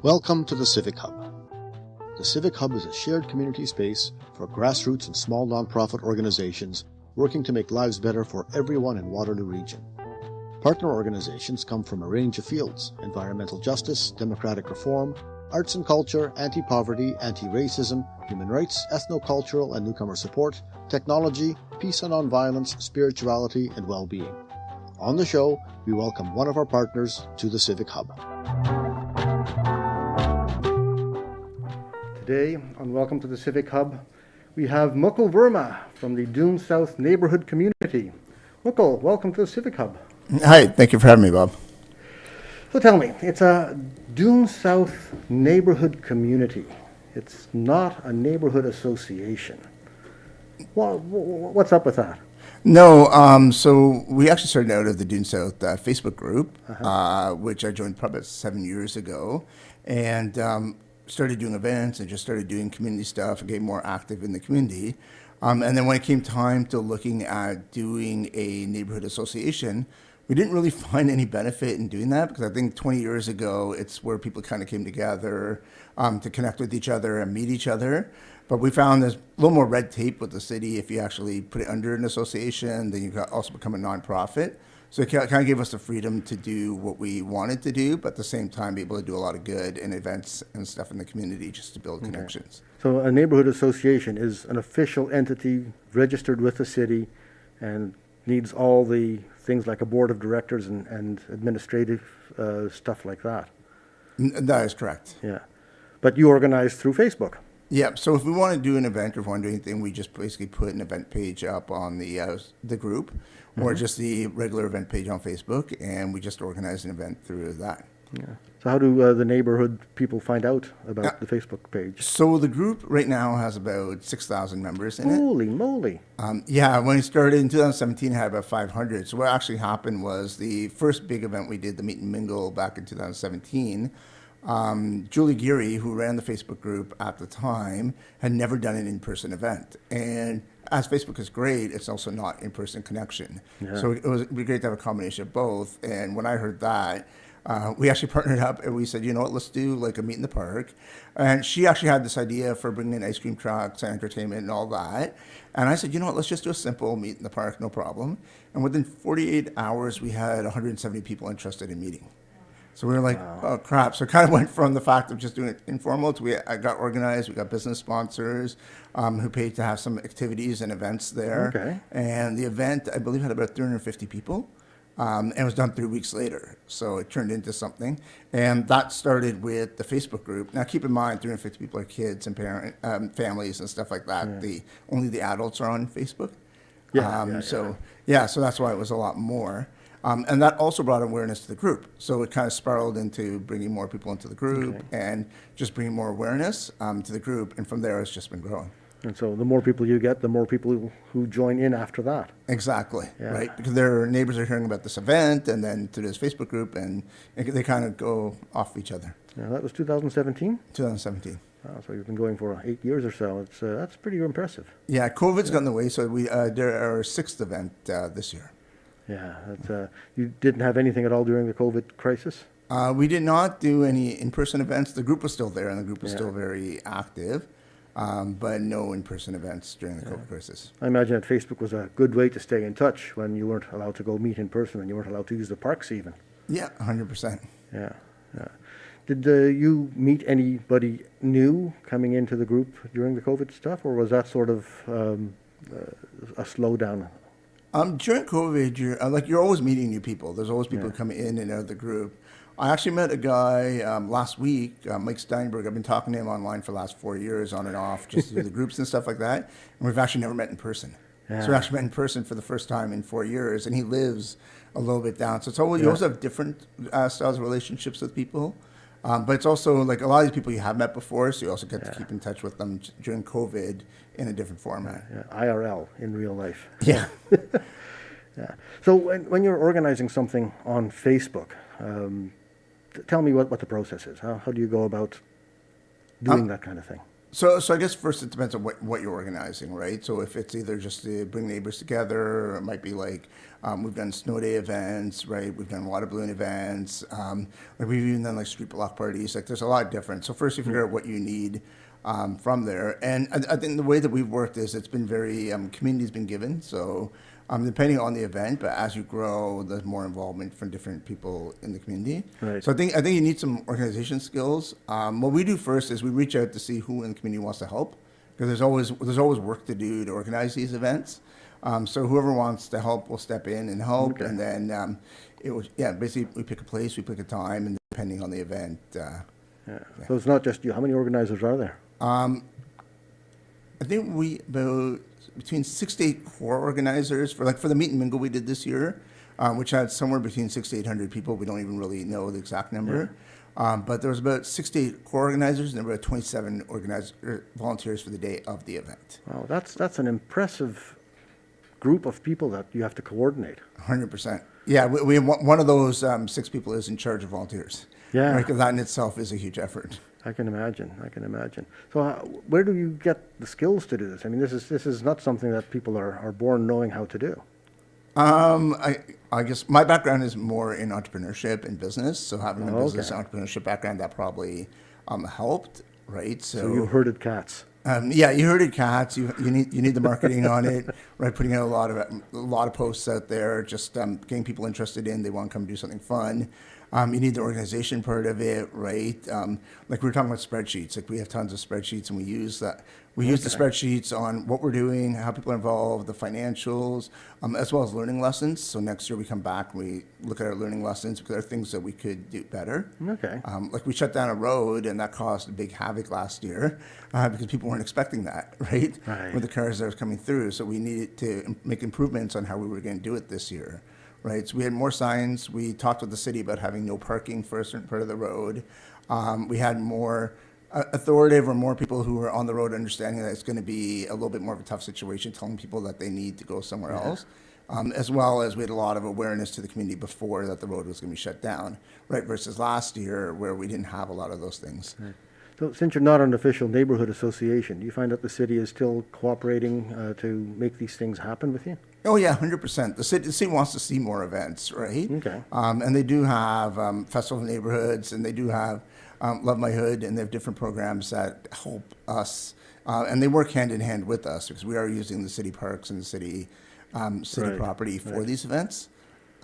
Welcome to the Civic Hub. The Civic Hub is a shared community space for grassroots and small nonprofit organizations working to make lives better for everyone in Waterloo Region. Partner organizations come from a range of fields: environmental justice, democratic reform, arts and culture, anti-poverty, anti-racism, human rights, ethno-cultural and newcomer support, technology, peace and nonviolence, spirituality, and well-being. On the show, we welcome one of our partners to the Civic Hub. Today on Welcome to the Civic Hub, we have Mukul Verma from the Doon South Neighbourhood community. Mukul, welcome to the Civic Hub. Hi, thank you for having me, Bob. So tell me, it's a Doon South Neighbourhood community. It's not a neighbourhood association. What's up with that? No, so we actually started out of the Doon South Facebook group, which I joined probably about 7 years ago, and started doing events and just started doing community stuff and getting more active in the community. And then when it came time to looking at doing a neighborhood association, we didn't really find any benefit in doing that, because I think 20 years ago, it's where people kind of came together to connect with each other and meet each other. But we found there's a little more red tape with the city if you actually put it under an association, then you can also become a nonprofit. So it kind of gave us the freedom to do what we wanted to do, but at the same time be able to do a lot of good and events and stuff in the community just to build connections. So a neighbourhood association is an official entity registered with the city and needs all the things like a board of directors and administrative stuff like that. That is correct. Yeah. But you organize through Facebook. Yeah, so if we want to do an event or if we want to do anything, we just basically put an event page up on the group or just the regular event page on Facebook, and we just organize an event through that. Yeah. So how do the neighborhood people find out about the Facebook page? So the group right now has about 6,000 members in it. Holy moly. Yeah, when it started in 2017, it had about 500. So what actually happened was the first big event we did, the Meet and Mingle, back in 2017, Julie Geary, who ran the Facebook group at the time, had never done an in-person event. And as Facebook is great, it's also not in-person connection. Yeah. So it'd be great to have a combination of both. And when I heard that, we actually partnered up and we said, you know what, let's do like a meet in the park. And she actually had this idea for bringing in ice cream trucks and entertainment and all that. And I said, you know what, let's just do a simple meet in the park, no problem. And within 48 hours, we had 170 people interested in meeting. So we were like, oh, crap. So it kind of went from the fact of just doing it informal to I got organized. We got business sponsors who paid to have some activities and events there. Okay. And the event, I believe, had about 350 people. And it was done 3 weeks later. So it turned into something. And that started with the Facebook group. Now, keep in mind, 350 people are kids and families and stuff like that. Yeah. Only the adults are on Facebook. So that's why it was a lot more. And that also brought awareness to the group. So it kind of spiraled into bringing more people into the group and just bringing more awareness to the group. And from there, it's just been growing. And so the more people you get, the more people who join in after that. Exactly, right? Because their neighbors are hearing about this event and then through this Facebook group, and they kind of go off each other. Yeah, that was 2017? 2017. Oh, so you've been going for 8 years or so. That's pretty impressive. Yeah, COVID's gotten in the way, so we did our 6th event this year. Yeah, you didn't have anything at all during the COVID crisis? We did not do any in-person events. The group was still there, and the group was still very active, but no in-person events during the COVID crisis. I imagine that Facebook was a good way to stay in touch when you weren't allowed to go meet in person and you weren't allowed to use the parks even. Yeah, 100%. Yeah. Did you meet anybody new coming into the group during the COVID stuff, or was that sort of a slowdown? During COVID, you're always meeting new people. There's always people who come in and out of the group. I actually met a guy last week, Mike Steinberg. I've been talking to him online for the last 4 years, on and off, just through the groups and stuff like that. And we've actually never met in person. Yeah. So we actually met in person for the first time in 4 years, and he lives a little bit down. So it's always, you also have different styles of relationships with people. But it's also like a lot of these people you have met before, so you also get to keep in touch with them during COVID in a different format. IRL, in real life. Yeah. So when you're organizing something on Facebook, tell me what the process is. How do you go about doing that kind of thing? So I guess first it depends on what you're organizing, right? So if it's either just to bring neighbors together, or it might be like we've done snow day events, right? We've done water balloon events, like we've even done like street block parties. Like there's a lot of different. So first you figure out what you need from there, and I think the way that we've worked is it's been very community's been given. So depending on the event, but as you grow, there's more involvement from different people in the community. Right. So I think you need some organization skills. What we do first is we reach out to see who in the community wants to help, because there's always work to do to organize these events. So whoever wants to help will step in and help, Okay. and then basically we pick a place, we pick a time, and depending on the event. Yeah. So it's not just you. How many organizers are there? I think we about between 6 to 8 core organizers for the meet and mingle we did this year, which had somewhere between 600 to 800 people. We don't even really know the exact number, but there was about 6 to 8 core organizers and there were about 27 volunteers for the day of the event. Wow, that's an impressive group of people that you have to coordinate. 100%. Yeah, we one of those 6 people is in charge of volunteers. Yeah. Right, because that in itself is a huge effort. I can imagine. So where do you get the skills to do this? I mean, this is not something that people are born knowing how to do. I guess my background is more in entrepreneurship and business, so having a business entrepreneurship background that probably helped, right? So you herded cats. Yeah, you herded cats. You need the marketing on it, right? Putting out a lot of posts out there, just getting people interested in. They want to come do something fun. You need the organization part of it, right? Like we were talking about spreadsheets. Like we have tons of spreadsheets, and we use that. We use the spreadsheets on what we're doing, how people are involved, the financials, as well as learning lessons. So next year we come back and we look at our learning lessons because there are things that we could do better. Okay. Like we shut down a road, and that caused a big havoc last year because people weren't expecting that, right? Right. With the cars that was coming through. So we needed to make improvements on how we were going to do it this year. Right, so we had more signs. We talked with the city about having no parking for a certain part of the road. We had more authoritative or more people who were on the road understanding that it's going to be a little bit more of a tough situation, telling people that they need to go somewhere else. As well as we had a lot of awareness to the community before that the road was going to be shut down, right, versus last year where we didn't have a lot of those things. Right. So since you're not an official neighborhood association, do you find that the city is still cooperating to make these things happen with you? Oh yeah, 100%. The city wants to see more events, right? Okay. And they do have Festival of Neighborhoods, and they do have Love My Hood, and they have different programs that help us, and they work hand in hand with us because we are using the city parks and the city property for these events.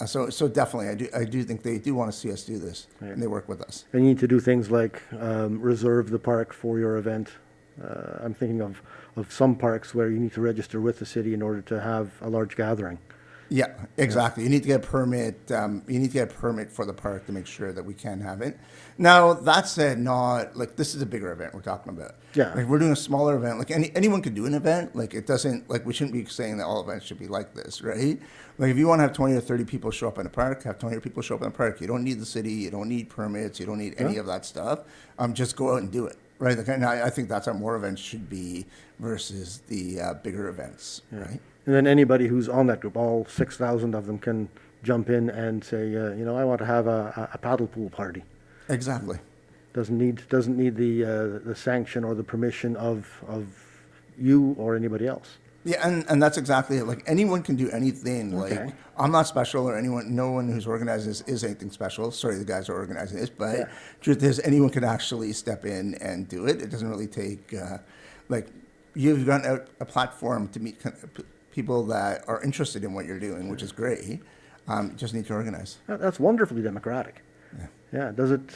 So definitely, I do think they do want to see us do this, and they work with us. And you need to do things like reserve the park for your event. I'm thinking of some parks where you need to register with the city in order to have a large gathering. Yeah, exactly. You need to get a permit. You need to get a permit for the park to make sure that we can have it. Now, that said, not like this is a bigger event we're talking about. Yeah. Like we're doing a smaller event. Like anyone could do an event. Like it doesn't, like we shouldn't be saying that all events should be like this, right? Like if you want to have 20 or 30 people show up in a park, have 20 people show up in a park. You don't need the city. You don't need permits. You don't need any of that stuff. Just go out and do it. Right, and I think that's how more events should be versus the bigger events, right? And then anybody who's on that group, all 6,000 of them can jump in and say, I want to have a paddle pool party. Exactly. Doesn't need the sanction or the permission of you or anybody else. Yeah, and that's exactly it. Like anyone can do anything. Okay. Like I'm not special, or no one who's organizing this is anything special. Sorry, the guys who are organizing this, but truth is, anyone can actually step in and do it. It doesn't really take you've got a platform to meet people that are interested in what you're doing, which is great. You just need to organize. That's wonderfully democratic. Yeah. Does it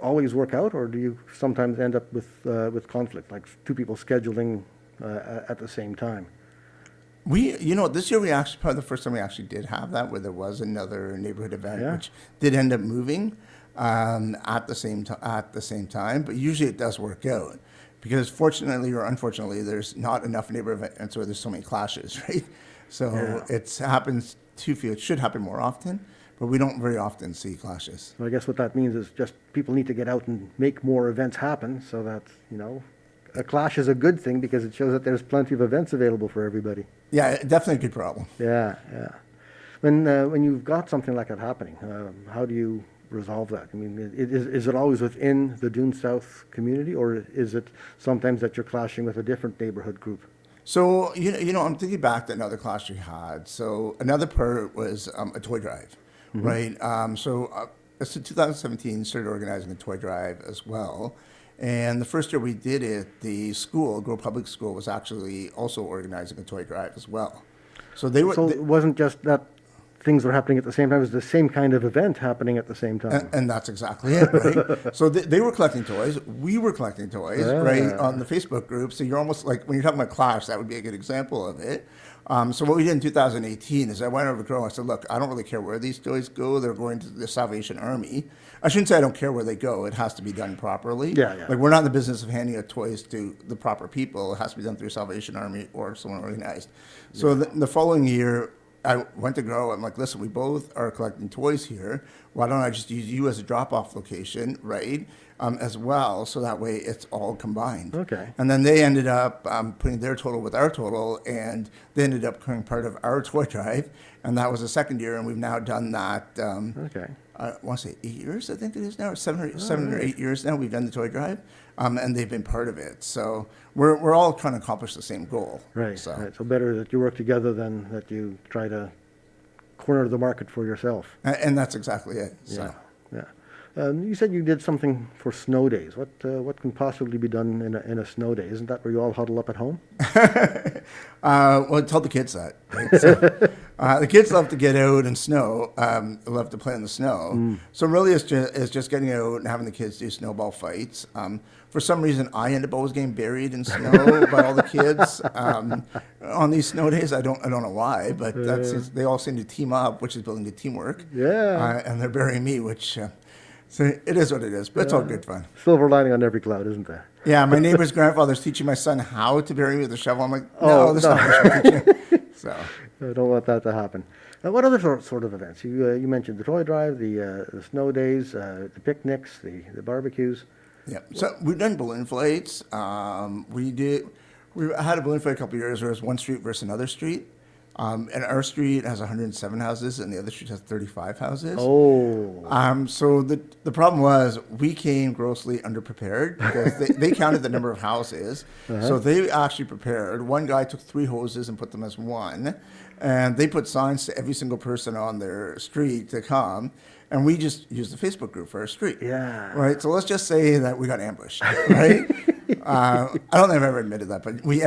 always work out, or do you sometimes end up with conflict, like two people scheduling at the same time? This year we actually, probably the first time we actually did have that, where there was another neighborhood event, which did end up moving at the same time. But usually it does work out because fortunately or unfortunately, there's not enough neighborhood events where there's so many clashes, right? So it happens too few. It should happen more often, but we don't very often see clashes. So I guess what that means is just people need to get out and make more events happen so that, a clash is a good thing because it shows that there's plenty of events available for everybody. Yeah, definitely a good problem. Yeah. When you've got something like that happening, how do you resolve that? I mean, is it always within the Doon South community, or is it sometimes that you're clashing with a different neighborhood group? So, I'm thinking back to another class we had. So another part was a toy drive, right? So in 2017, started organizing a toy drive as well. And the first year we did it, the school, Grove Public School, was actually also organizing a toy drive as well. So It wasn't just that things were happening at the same time. It was the same kind of event happening at the same time. And that's exactly it, right? So they were collecting toys. We were collecting toys, right, on the Facebook group. So you're almost like, when you're talking about clash, that would be a good example of it. So what we did in 2018 is I went over to Grove. I said, look, I don't really care where these toys go. They're going to the Salvation Army. I shouldn't say I don't care where they go. It has to be done properly. Yeah. Like, we're not in the business of handing out toys to the proper people. It has to be done through Salvation Army or someone organized. So the following year, I went to Grow. I'm like, listen, we both are collecting toys here. Why don't I just use you as a drop-off location, right, as well, so that way it's all combined. Okay. And then they ended up putting their total with our total, and they ended up becoming part of our toy drive. And that was the second year, and we've now done that. Okay. I want to say 8 years, I think it is now, or seven or 8 years now. We've done the toy drive, and they've been part of it. So we're all trying to accomplish the same goal. Right. So. Right. So better that you work together than that you try to corner the market for yourself. And that's exactly it. So. Yeah. You said you did something for snow days. What can possibly be done in a snow day? Isn't that where you all huddle up at home? Well, tell the kids that. Right? So, the kids love to get out and snow. Love to play in the snow. So really, it's just getting out and having the kids do snowball fights. For some reason, I end up always getting buried in snow by all the kids on these snow days. I don't know why, but they all seem to team up, which is building good teamwork. Yeah. And they're burying me, which. So it is what it is, but it's all good fun. Silver lining on every cloud, isn't there? Yeah, my neighbor's grandfather's teaching my son how to bury me with a shovel. I'm like, no, that's not what I'm teaching him. So I don't want that to happen. What other sort of events? You mentioned the toy drive, the snow days, the picnics, the barbecues. Yeah, so we've done balloon flights. We had a balloon flight a couple of years where it was one street versus another street. And our street has 107 houses, and the other street has 35 houses. Oh. So the problem was we came grossly underprepared because they counted the number of houses. So they actually prepared. One guy took 3 hoses and put them as one, and they put signs to every single person on their street to come. And we just used the Facebook group for our street. Yeah. Right. So let's just say that we got ambushed. Right. I don't think I've ever admitted that, but we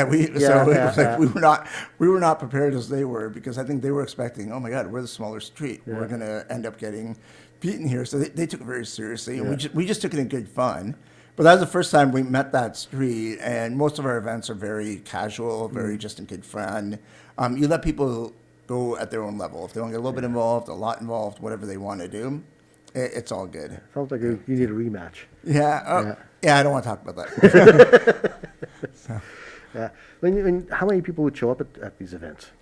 were not prepared as they were, because I think they were expecting, oh my God, we're the smaller street. Yeah. We're going to end up getting beaten here. So they took it very seriously, and we just took it in good fun. But that was the first time we met that street, and most of our events are very casual, very just in good fun. You let people go at their own level. If they want to get a little bit involved, a lot involved, whatever they want to do, it's all good. Sounds like you need a rematch. Yeah. Yeah, I don't want to talk about that. So. Yeah. How many people would show up at these events?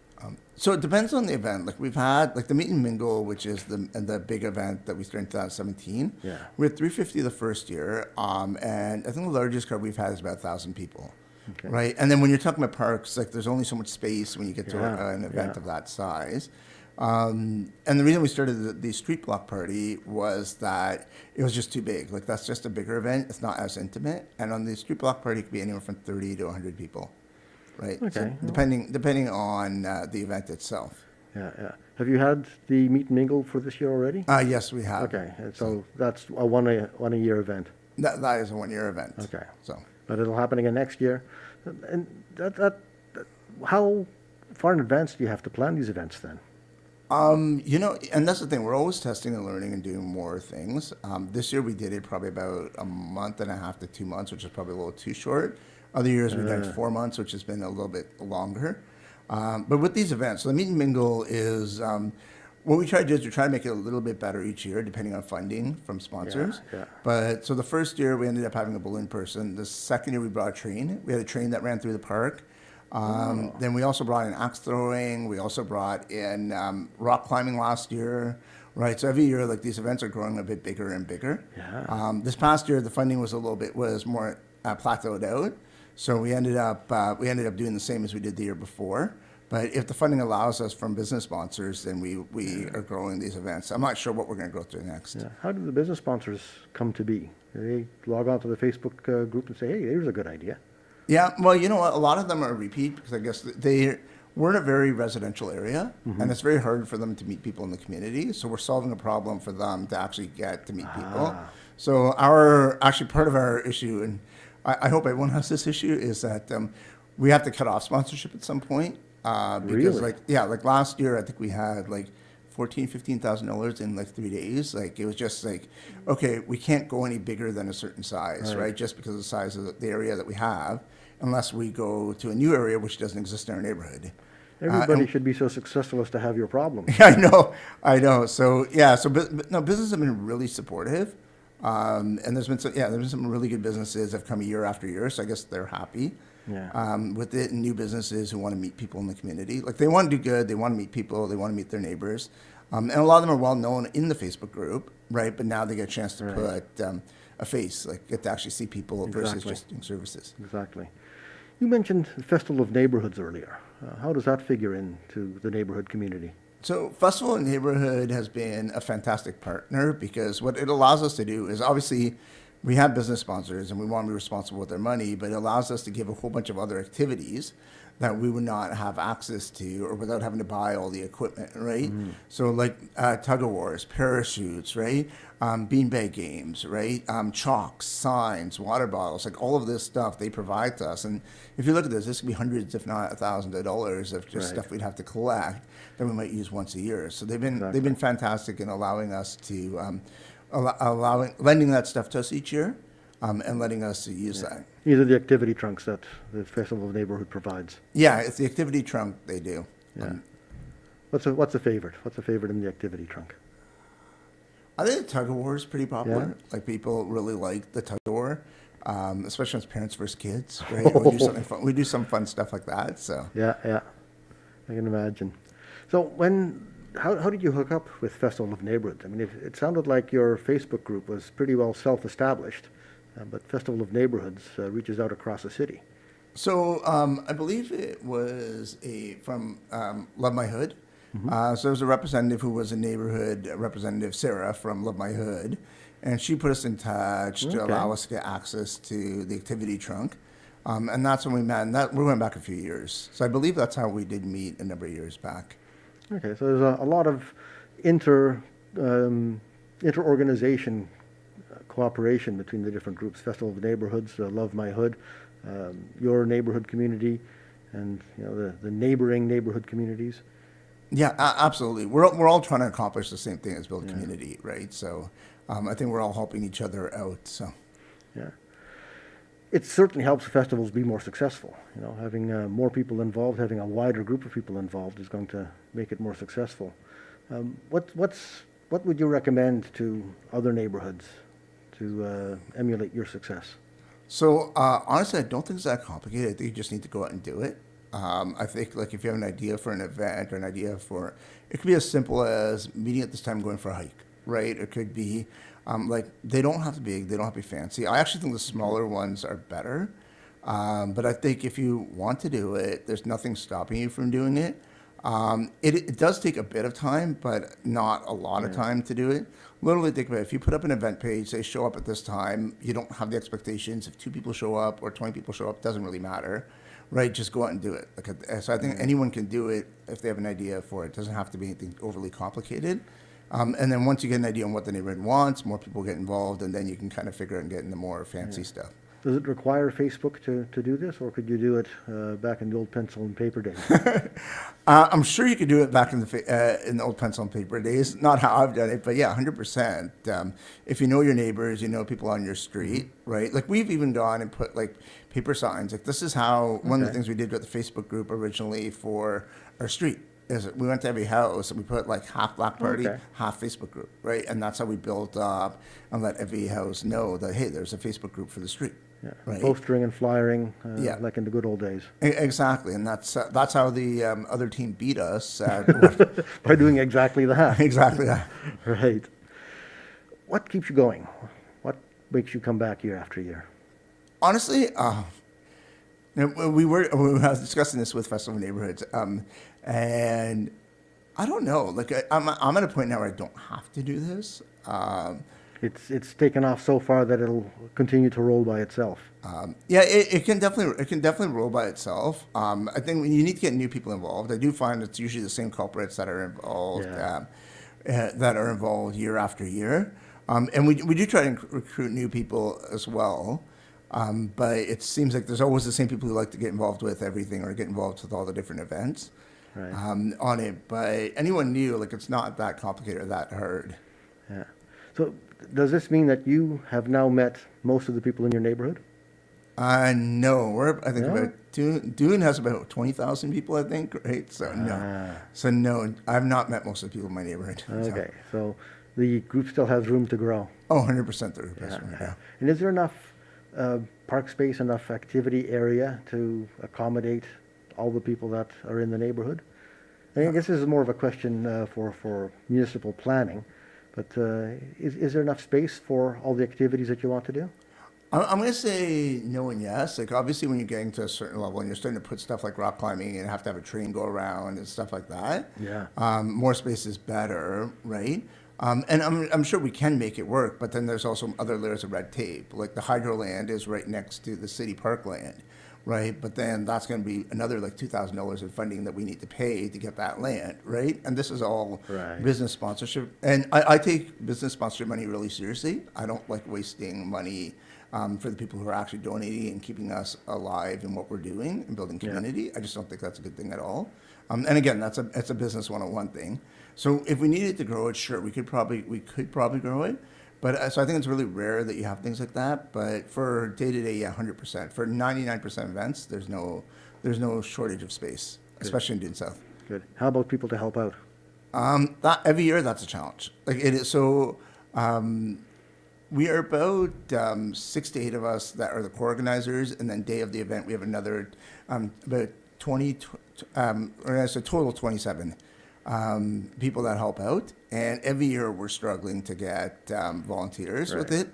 So it depends on the event. Like, we've had the meet and mingle, which is the big event that we started in 2017. Yeah. We had 350 the first year, and I think the largest crowd we've had is about 1,000 people. Okay. Right, and then when you're talking about parks, like, there's only so much space when you get to an event of that size. And the reason we started the street block party was that it was just too big. Like, that's just a bigger event. It's not as intimate. And on the street block party, it could be anywhere from 30 to 100 people, right? Okay. So depending on the event itself. Yeah. Have you had the meet and mingle for this year already? Yes, we have. Okay, so that's a one a year event. That is a 1 year event. Okay. So, but it'll happen again next year. And that how far in advance do you have to plan these events then? And that's the thing. We're always testing and learning and doing more things. This year we did it probably about a month and a half to 2 months, which is probably a little too short. Other years we've done 4 months, which has been a little bit longer. But with these events, so the meet and mingle is what we try to do is we try to make it a little bit better each year, depending on funding from sponsors. Yeah. But so the first year we ended up having a balloon person. The second year we brought a train. We had a train that ran through the park. Then we also brought in axe throwing. We also brought in rock climbing last year, right? So every year, like, these events are growing a bit bigger and bigger. Yeah. This past year, the funding was more plateaued out. So we ended up doing the same as we did the year before. But if the funding allows us from business sponsors, then we are growing these events. I'm not sure what we're going to grow through next. Yeah. How do the business sponsors come to be? Do they log on to the Facebook group and say, hey, here's a good idea? Yeah, well, you know what? A lot of them are repeat because I guess we're in a very residential area, and it's very hard for them to meet people in the community. So we're solving a problem for them to actually get to meet people. So actually part of our issue, and I hope everyone has this issue, is that we have to cut off sponsorship at some point. Because Really? like last year, I think we had like $15,000 in like 3 days. Like it was just like, okay, we can't go any bigger than a certain size, right? Just because of the size of the area that we have, unless we go to a new area which doesn't exist in our neighborhood. Everybody should be so successful as to have your problem. I know. So yeah, no, businesses have been really supportive, and there's been some really good businesses that have come year after year. So I guess they're happy. Yeah. With it, and new businesses who want to meet people in the community. Like they want to do good, they want to meet people, they want to meet their neighbors. And a lot of them are well known in the Facebook group, right? But now they get a chance to put a face, like get to actually see people versus just doing services. Exactly. You mentioned the Festival of Neighborhoods earlier. How does that figure into the neighborhood community? So Festival of Neighborhood has been a fantastic partner because what it allows us to do is obviously we have business sponsors and we want to be responsible with their money, but it allows us to give a whole bunch of other activities that we would not have access to or without having to buy all the equipment, right? So like tug of wars, parachutes, right? Beanbag games, right? Chalks, signs, water bottles, like all of this stuff they provide to us. And if you look at this could be hundreds, if not thousands of dollars of just stuff we'd have to collect that we might use once a year. So they've been fantastic in allowing us to lending that stuff to us each year, and letting us use that. These are the activity trunks that the Festival of Neighborhood provides. Yeah, it's the activity trunk they do. Yeah. What's a favorite? What's a favorite in the activity trunk? I think the tug of war is pretty popular. Yeah. Like people really like the tug of war, especially as parents versus kids, right? We do something fun. We do some fun stuff like that. So Yeah, I can imagine. So how did you hook up with Festival of Neighborhoods? I mean, it sounded like your Facebook group was pretty well self-established, but Festival of Neighborhoods reaches out across the city. So I believe it was from Love My Hood. So there was a representative who was a neighborhood representative, Sarah from Love My Hood, and she put us in touch to allow us to get access to the activity trunk. And that's when we met. And we're going back a few years. So I believe that's how we did meet a number of years back. Okay, so there's a lot of inter-organization cooperation between the different groups, Festival of Neighborhoods, Love My Hood, your neighborhood community, and the neighboring neighborhood communities. Yeah, absolutely. We're all trying to accomplish the same thing as build community, right? So I think we're all helping each other out. So yeah, it certainly helps festivals be more successful. Having more people involved, having a wider group of people involved is going to make it more successful. What would you recommend to other neighborhoods to emulate your success? So honestly, I don't think it's that complicated. I think you just need to go out and do it. I think like if you have an idea for an event or an idea for, it could be as simple as meeting at this time going for a hike, right? It could be like they don't have to be big, they don't have to be fancy. I actually think the smaller ones are better. But I think if you want to do it, there's nothing stopping you from doing it. It does take a bit of time, but not a lot of time to do it. Literally think about it. If you put up an event page, say show up at this time, you don't have the expectations. If 2 people show up or 20 people show up, it doesn't really matter, right? Just go out and do it. So I think anyone can do it if they have an idea for it. It doesn't have to be anything overly complicated. And then once you get an idea on what the neighborhood wants, more people get involved, and then you can kind of figure out and get into more fancy stuff. Does it require Facebook to do this, or could you do it back in the old pencil and paper days? I'm sure you could do it back in the old pencil and paper days. Not how I've done it, but yeah, 100%. If you know your neighbors, you know people on your street, right? Like we've even gone and put like paper signs. Like this is how one of the things we did with the Facebook group originally for our street is we went to every house and we put like half Black Party, half Facebook group, right? And that's how we built up and let every house know that hey, there's a Facebook group for the street. Yeah, right. Postering and flyering, like in the good old days. Exactly, and that's how the other team beat us. By doing exactly that. Exactly that. Right. What keeps you going? What makes you come back year after year? Honestly, Now, we were discussing this with Festival of Neighborhoods, and I don't know. Like I'm at a point now where I don't have to do this. It's taken off so far that it'll continue to roll by itself. Yeah, it can definitely roll by itself. I think you need to get new people involved. I do find it's usually the same culprits that are involved year after year, and we do try and recruit new people as well. But it seems like there's always the same people who like to get involved with everything or get involved with all the different events on it. But anyone new, like it's not that complicated or that hard. Yeah. So does this mean that you have now met most of the people in your neighborhood? No, I think about Doon has about 20,000 people, I think, right? So no, I've not met most of the people in my neighborhood. Okay, so the group still has room to grow. Oh, 100% the group has room to grow. And is there enough park space, enough activity area to accommodate all the people that are in the neighborhood? I guess this is more of a question for municipal planning, but is there enough space for all the activities that you want to do? I'm going to say no and yes. Like obviously, when you're getting to a certain level and you're starting to put stuff like rock climbing and have to have a train go around and stuff like that, more space is better, right? And I'm sure we can make it work, but then there's also other layers of red tape. Like the hydro land is right next to the city park land, right? But then that's going to be another like $2,000 in funding that we need to pay to get that land, right? And this is all business sponsorship. And I take business sponsorship money really seriously. I don't like wasting money for the people who are actually donating and keeping us alive in what we're doing and building community. I just don't think that's a good thing at all. And again, it's a business 101 thing. So if we needed to grow it, sure, we could probably grow it. But so I think it's really rare that you have things like that. But for day-to-day, 100%. For 99% events, there's no shortage of space, especially in Doon South. Good. How about people to help out? That every year, that's a challenge. Like it is so. We are about 6 to 8 of us that are the co-organizers, and then day of the event, we have another about 20, or it's a total of 27 people that help out. And every year we're struggling to get volunteers with it.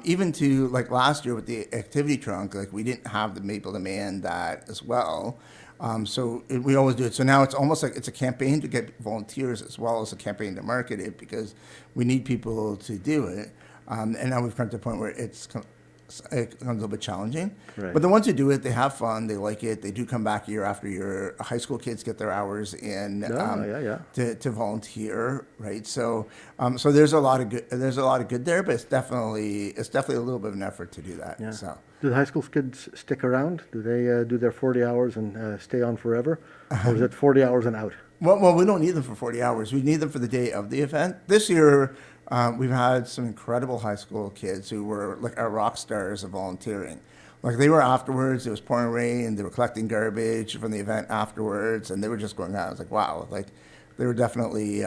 Even to like last year with the activity trunk, like we didn't have the able to man that as well. We always do it. So now it's almost like it's a campaign to get volunteers as well as a campaign to market it because we need people to do it. And now we've come to a point where it becomes a little bit challenging. Right. But the ones who do it, they have fun, they like it, they do come back year after year. High school kids get their hours in to volunteer, right? So there's a lot of good there, but it's definitely a little bit of an effort to do that. Yeah. So. Do the high school kids stick around? Do they do their 40 hours and stay on forever? Or is it 40 hours and out? Well, we don't need them for 40 hours. We need them for the day of the event. This year, we've had some incredible high school kids who were like our rock stars of volunteering. Like they were afterwards, it was pouring rain, they were collecting garbage from the event afterwards, and they were just going out. I was like, wow, like they were definitely,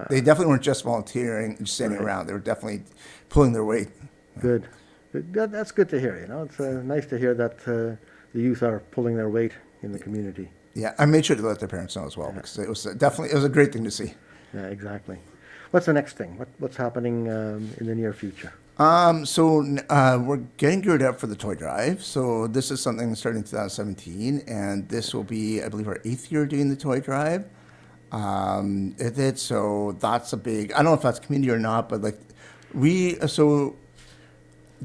they definitely weren't just volunteering and just standing around. They were definitely pulling their weight. Good. That's good to hear, you know. It's nice to hear that the youth are pulling their weight in the community. Yeah, I made sure to let their parents know as well because it was a great thing to see. Yeah, exactly. What's the next thing? What's happening in the near future? We're getting geared up for the toy drive. So this is something starting in 2017, and this will be, I believe, our 8th year doing the toy drive. So that's a big. I don't know if that's community or not, but like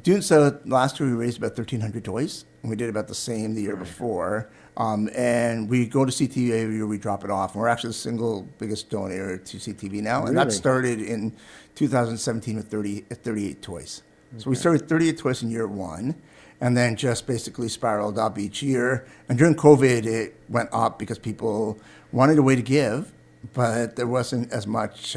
Doon South, last year we raised about 1,300 toys, and we did about the same the year before. And we go to CTV every year, we drop it off. And we're actually the single biggest donor to CTV now. Really? And that started in 2017 with 38 toys. Okay. So we started with 38 toys in year 1, and then just basically spiraled up each year. And during COVID, it went up because people wanted a way to give, but there wasn't as much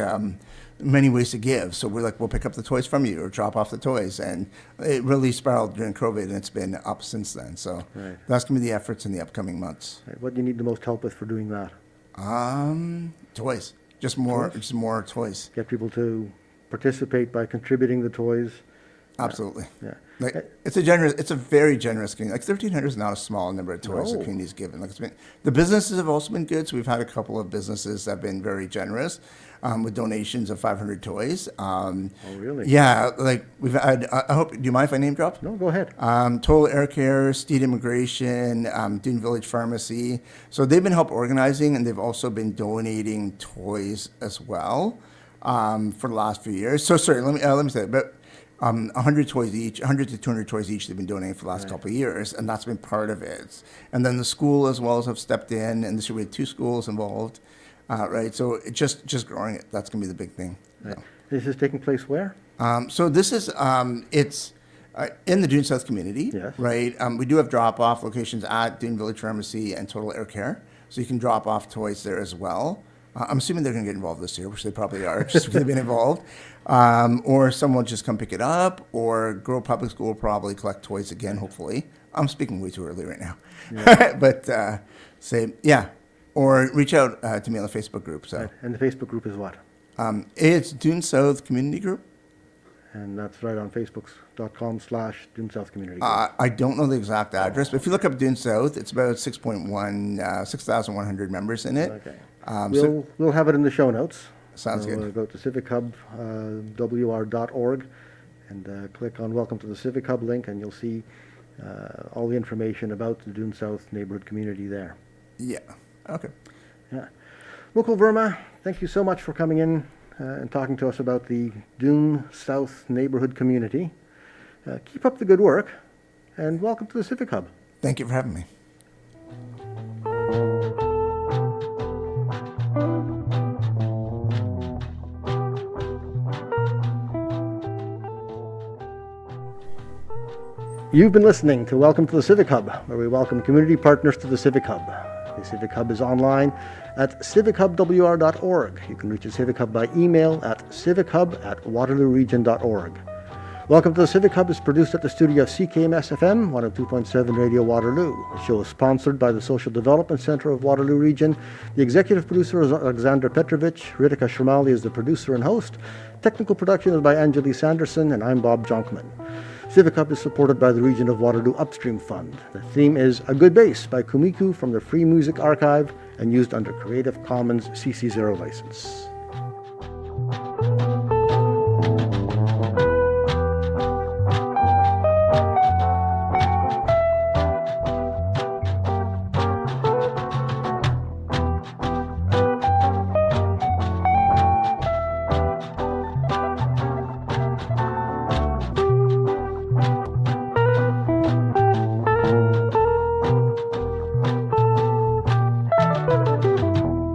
many ways to give. So we're like, we'll pick up the toys from you or drop off the toys. And it really spiraled during COVID, and it's been up since then. So that's going to be the efforts in the upcoming months. Right. What do you need the most help with for doing that? Toys. Just more toys. Get people to participate by contributing the toys Absolutely. Yeah. Like it's a very generous community. Like 1,300 is not a small number of toys the No. community's given. Like the businesses have also been good. So we've had a couple of businesses that have been very generous with donations of 500 toys. Oh, really? Yeah, like we've had. I hope. Do you mind if I name drop? No, go ahead. Total Air Care, Steed Immigration, Doon Village Pharmacy. So they've been help organizing, and they've also been donating toys as well for the last few years. So sorry, let me say it, but 100 toys each, 100 to 200 toys each they've been donating for the last couple of years, and that's been part of it. And then the school as well have stepped in, and this year we had 2 schools involved, right? So it just growing it, that's going to be the big thing. Right. This is taking place where? So this is, it's in the Doon South community, Yes. right? We do have drop-off locations at Doon Village Pharmacy and Total Air Care, so you can drop off toys there as well. I'm assuming they're going to get involved this year, which they probably are, just because they've been involved. Or someone just come pick it up, or Grove Public School will probably collect toys again, hopefully. I'm speaking way too early right now. Yeah. But or reach out to me on the Facebook group. So. Right. And the Facebook group is what? It's Doon South Community Group. And that's right on facebook.com/Doon South Community Group. I don't know the exact address, but if you look up Doon South, it's about 6,100 members in it. Okay. So We'll have it in the show notes. Sounds good. Go to civichubwr.org and click on Welcome to the Civic Hub link, and you'll see all the information about the Doon South neighborhood community there. Yeah. Okay. Yeah. Mukul Verma, thank you so much for coming in and talking to us about the Doon South neighborhood community. Keep up the good work, and welcome to the Civic Hub. Thank you for having me. You've been listening to Welcome to the Civic Hub, where we welcome community partners to the Civic Hub. The Civic Hub is online at civichubwr.org. You can reach the Civic Hub by email at civichub@waterlooregion.org. Welcome to the Civic Hub is produced at the studio of CKMS-FM, 102.7 Radio Waterloo. The show is sponsored by the Social Development Center of Waterloo Region. The executive producer is Alexander Petrovich. Ritika Sharmali is the producer and host. Technical production is by Anjali Sanderson, and I'm Bob Jonkman. Civic Hub is supported by the Region of Waterloo Upstream Fund. The theme is A Good Bass by Kumiku from the Free Music Archive and used under Creative Commons CC0 license.